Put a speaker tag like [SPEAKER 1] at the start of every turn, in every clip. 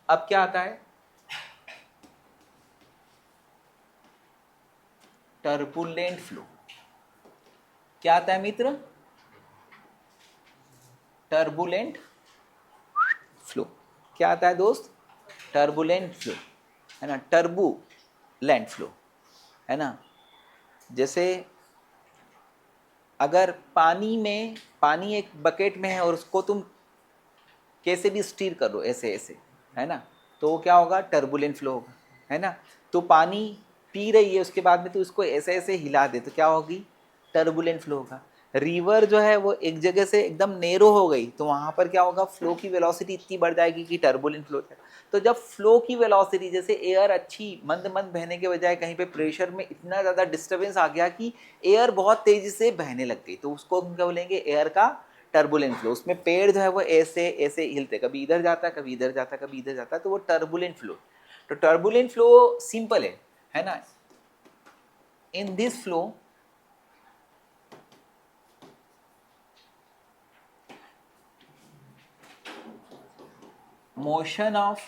[SPEAKER 1] अब क्या आता है, टर्बुलेंट फ्लो। क्या आता है मित्र, टर्बुलेंट फ्लो। क्या आता है दोस्त, टर्बुलेंट फ्लो, है ना, टर्बुलेंट फ्लो, है ना। जैसे अगर पानी एक बकेट में है और उसको तुम कैसे भी स्टीर कर लो, ऐसे ऐसे, है ना, तो वो क्या होगा, टर्बुलेंट फ्लो होगा, है ना। तो पानी पी रही है, उसके बाद में तो उसको ऐसे ऐसे हिला दे तो क्या होगी, टर्बुलेंट फ्लो होगा। रिवर जो है वो एक जगह से एकदम नेरो हो गई तो वहां पर क्या होगा, फ्लो की वेलोसिटी इतनी बढ़ जाएगी कि टर्बुलेंट फ्लो है। तो जब फ्लो की वेलोसिटी, जैसे एयर अच्छी मंद मंद बहने के बजाय कहीं पे प्रेशर में इतना ज़्यादा डिस्टर्बेंस आ गया कि एयर बहुत तेजी से बहने लग गई, तो उसको हम क्या बोलेंगे, एयर का टर्बुलेंट फ्लो। उसमें पेड़ जो है वो ऐसे ऐसे हिलते, कभी इधर जाता है, कभी इधर जाता है, कभी इधर जाता है, तो वो टर्बुलेंट फ्लो। तो टर्बुलेंट फ्लो सिंपल है ना। In this flow motion of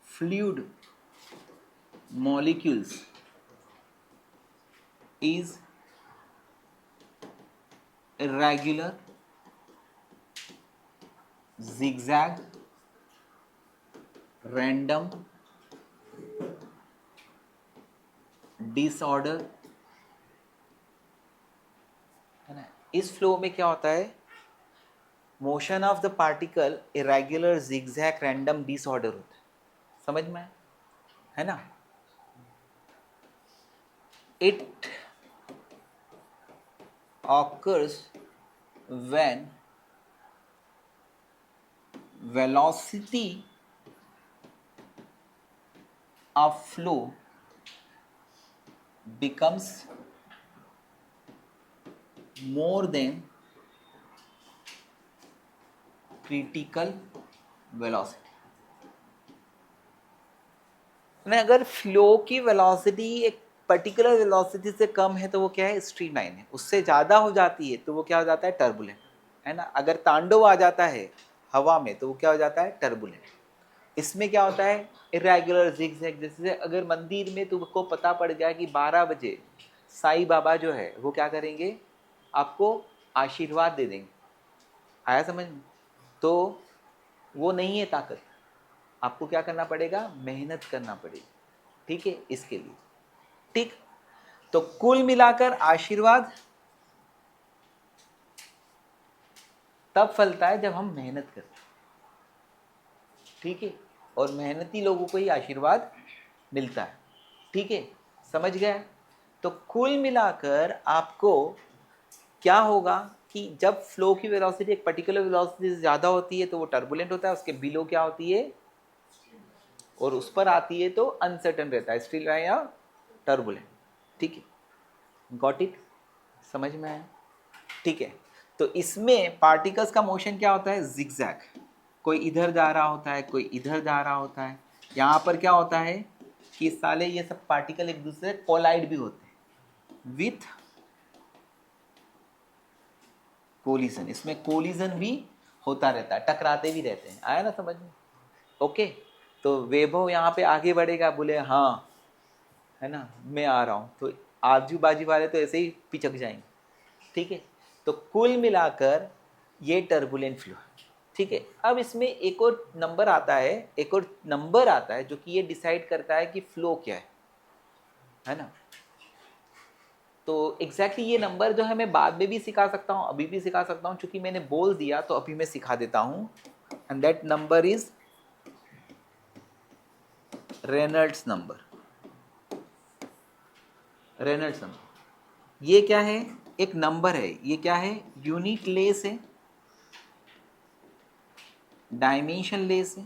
[SPEAKER 1] fluid molecules is irregular, zigzag, random, disorder, है ना। इस फ्लो में क्या होता है, motion of the particle irregular, zigzag, random, disorder होता है। समझ में है ना। It occurs when velocity of flow becomes more than critical velocity। अगर फ्लो की वेलोसिटी एक पर्टिकुलर वेलोसिटी से कम है तो वो क्या है, स्ट्रीमलाइन है। उससे ज़्यादा हो जाती है तो वो क्या हो जाता है, टर्बुलेंट, है ना। अगर तांडव आ जाता है हवा में तो वो क्या हो जाता है, टर्बुलेंट। इसमें क्या होता है, इरेगुलर, जिगजैग। जैसे अगर मंदिर में तुमको पता पड़ गया कि 12 बजे साईं बाबा जो है वो क्या करेंगे, आपको आशीर्वाद दे देंगे, आया समझ में, तो वो नहीं है ताकत, आपको क्या करना पड़ेगा, मेहनत करना पड़ेगी, ठीक है, इसके लिए। ठीक, तो कुल मिलाकर आशीर्वाद तब फलता है जब हम मेहनत करते हैं, ठीक है, और मेहनती लोगों को ही आशीर्वाद मिलता है, ठीक है, समझ गया। तो कुल मिलाकर आपको क्या होगा कि जब फ्लो की वेलोसिटी एक पर्टिकुलर वेलोसिटी से ज़्यादा होती है तो वो टर्बुलेंट होता है, उसके बिलो क्या होती है, और उस पर आती है तो अनसर्टन रहता है, स्टिल या टर्बुलेंट, ठीक है, गॉट इट, समझ में आया, ठीक है। तो इसमें पार्टिकल्स का मोशन क्या होता है, जिगजैग, कोई इधर जा रहा होता है, कोई इधर जा रहा होता है। यहाँ पर क्या होता है कि साले ये सब पार्टिकल एक दूसरे से कोलाइड भी होते हैं विथ कोलिजन, इसमें कोलिजन भी होता रहता है, टकराते भी रहते हैं, आया ना समझ में, ओके। तो वैभव यहाँ पे आगे बढ़ेगा, बोले हाँ, है ना, मैं आ रहा हूँ, तो आजू बाजू वाले तो ऐसे ही पिचक जाएंगे, ठीक है। तो कुल मिलाकर ये टर्बुलेंट फ्लो, ठीक है। अब इसमें एक और नंबर आता है, एक और नंबर आता है जो कि ये डिसाइड करता है कि फ्लो क्या है ना। तो एग्जैक्टली ये नंबर जो है मैं बाद में भी सिखा सकता हूँ, अभी भी सिखा सकता हूँ, चूंकि मैंने बोल दिया तो अभी मैं सिखा देता हूँ। And that number is Reynolds number. Reynolds number ये क्या है, एक नंबर है, ये क्या है, यूनिट लेस है, डायमेंशन लेस है,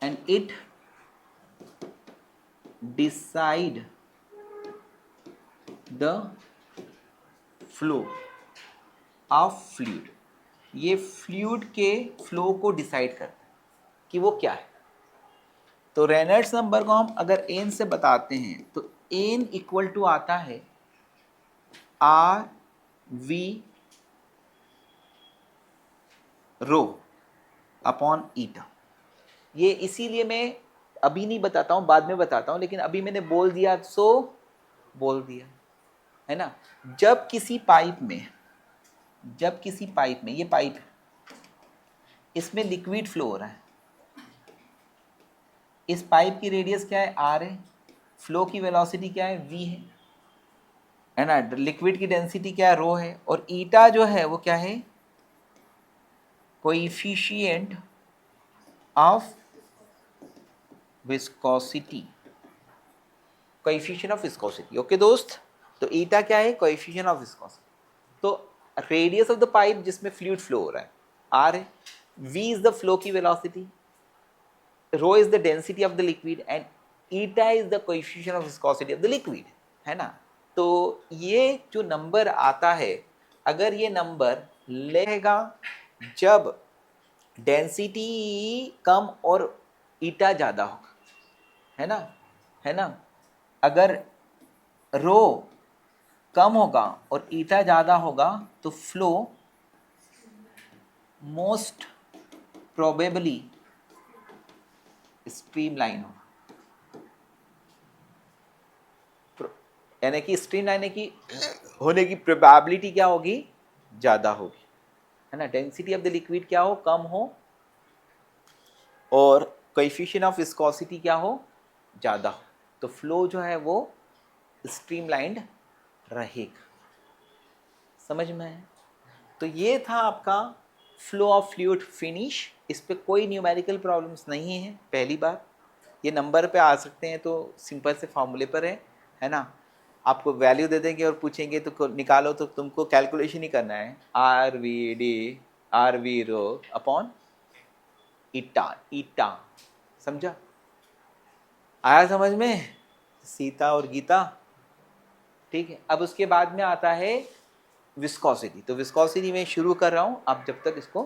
[SPEAKER 1] and it decide the flow of fluid. ये फ्लूइड के फ्लो को डिसाइड करता है कि वो क्या है। तो रेनॉल्ड्स नंबर को हम अगर एन से बताते हैं तो एन इक्वल टू आता है आर वी रो अपॉन ईटा। ये इसीलिए मैं अभी नहीं बताता हूँ, बाद में बताता हूँ, लेकिन अभी मैंने बोल दिया सो बोल दिया, है ना। जब किसी पाइप में ये पाइप है, इसमें लिक्विड फ्लो हो रहा है, इस पाइप की रेडियस क्या है, आर है, फ्लो की वेलोसिटी क्या है, वी है ना, लिक्विड की डेंसिटी क्या है, रो है, और ईटा जो है वो क्या है, coefficient of viscosity, coefficient of viscosity. Okay दोस्त, तो ईटा क्या है, कोएफिशिएंट ऑफ विस्कोसिटी। तो रेडियस ऑफ द पाइप जिसमें फ्लूइड फ्लो हो रहा है, आर है, वी इज द फ्लो की velocity, rho is the density of the liquid, and eta is the coefficient of viscosity of the liquid, है ना। तो ये जो नंबर आता है, अगर ये नंबर लेगा जब डेंसिटी कम और ईटा ज़्यादा होगा, है ना, अगर रो कम होगा और ईटा ज़्यादा होगा तो फ्लो मोस्ट प्रोबेबली स्ट्रीमलाइन होगा, यानी कि स्ट्रीमलाइन की होने की प्रोबेबिलिटी क्या होगी, ज़्यादा होगी, है ना। डेंसिटी ऑफ द लिक्विड क्या हो, कम हो, और कोएफिशिएंट ऑफ विस्कोसिटी क्या हो, ज़्यादा हो, तो फ्लो जो है वो स्ट्रीमलाइंड रहेगा। समझ में है। तो ये था आपका फ्लो ऑफ फ्लूइड फिनिश। इस पे कोई न्यूमेरिकल प्रॉब्लम्स नहीं है। पहली बात, ये नंबर पे आ सकते हैं तो सिंपल से फॉर्मूले पर है ना। आपको वैल्यू दे देंगे और पूछेंगे तो निकालो, तो तुमको कैलकुलेशन ही करना है, आर वी रो अपॉन ईटा। समझा, आया समझ में, सीता और गीता। ठीक है, अब उसके बाद में आता है विस्कोसिटी। तो विस्कोसिटी में शुरू कर रहा हूँ, आप जब तक इसको